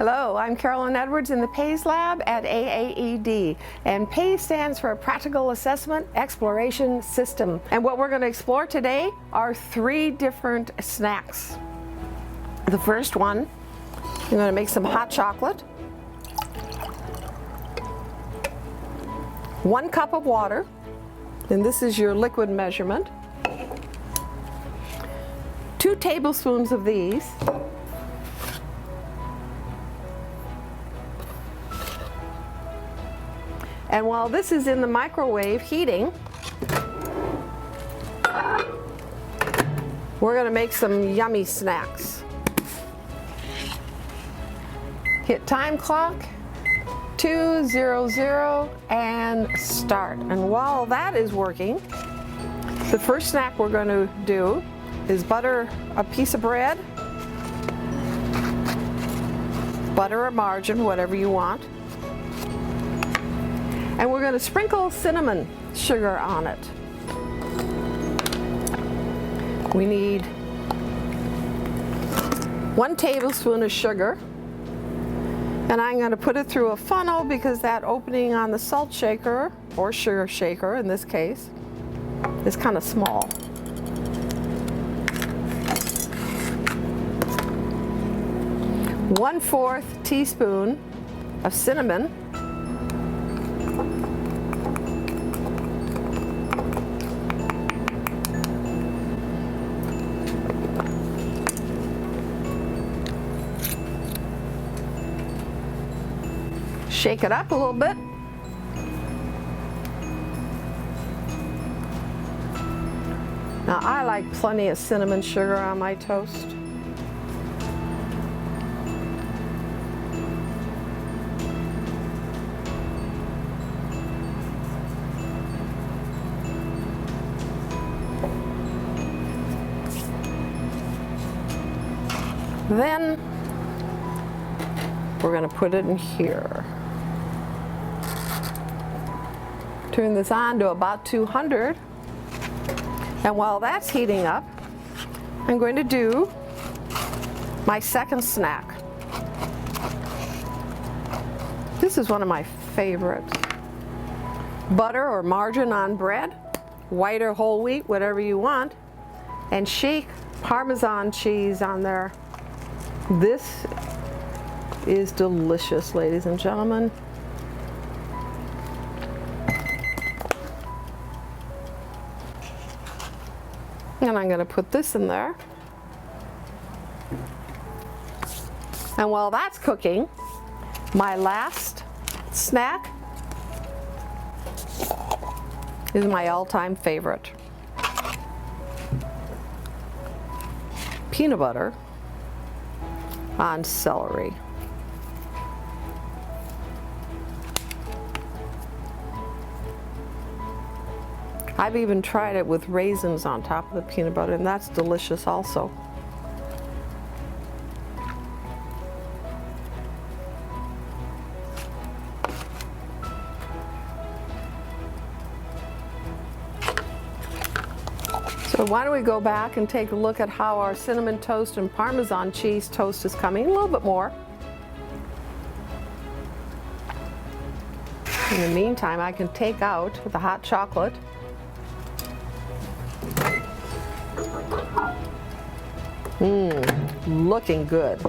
Hello, I'm Carolyn Edwards in the PAES lab at AAED, and PAES stands for Practical Assessment Exploration System. And what we're going to explore today are 3 different snacks. The first one, I'm going to make some hot chocolate, 1 cup of water, and this is your liquid measurement, 2 tablespoons of these, and while this is in the microwave heating, we're going to make some yummy snacks. Hit time clock, 2:00, and start. And while that is working, the first snack we're going to do is butter a piece of bread, butter or margarine, whatever you want. And we're going to sprinkle cinnamon sugar on it. We need 1 tablespoon of sugar. And I'm going to put it through a funnel because that opening on the salt shaker, or sugar shaker in this case, is kind of small. One-4 teaspoon of cinnamon. Shake it up a little bit. Now I like plenty of cinnamon sugar on my toast. Then we're going to put it in here. Turn this on to about 200, and while that's heating up, I'm going to do my second snack. This is one of my favorites. Butter or margarine on bread, white or whole wheat, whatever you want, and shake Parmesan cheese on there. This is delicious, ladies and gentlemen. And I'm going to put this in there. And while that's cooking, my last snack is my all-time favorite. Peanut butter on celery. I've even tried it with raisins on top of the peanut butter, and that's delicious also. So why don't we go back and take a look at how our cinnamon toast and Parmesan cheese toast is coming, a little bit more. In the meantime, I can take out the hot chocolate. Looking good.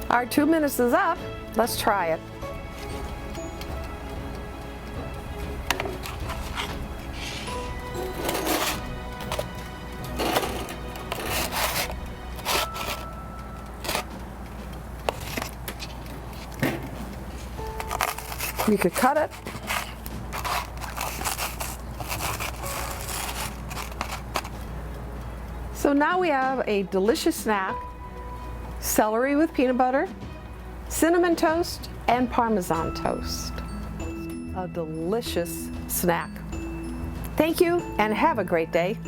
Our 2 minutes is up. Let's try it. You could cut it. So now we have a delicious snack: celery with peanut butter, cinnamon toast, and Parmesan toast. A delicious snack. Thank you and have a great day.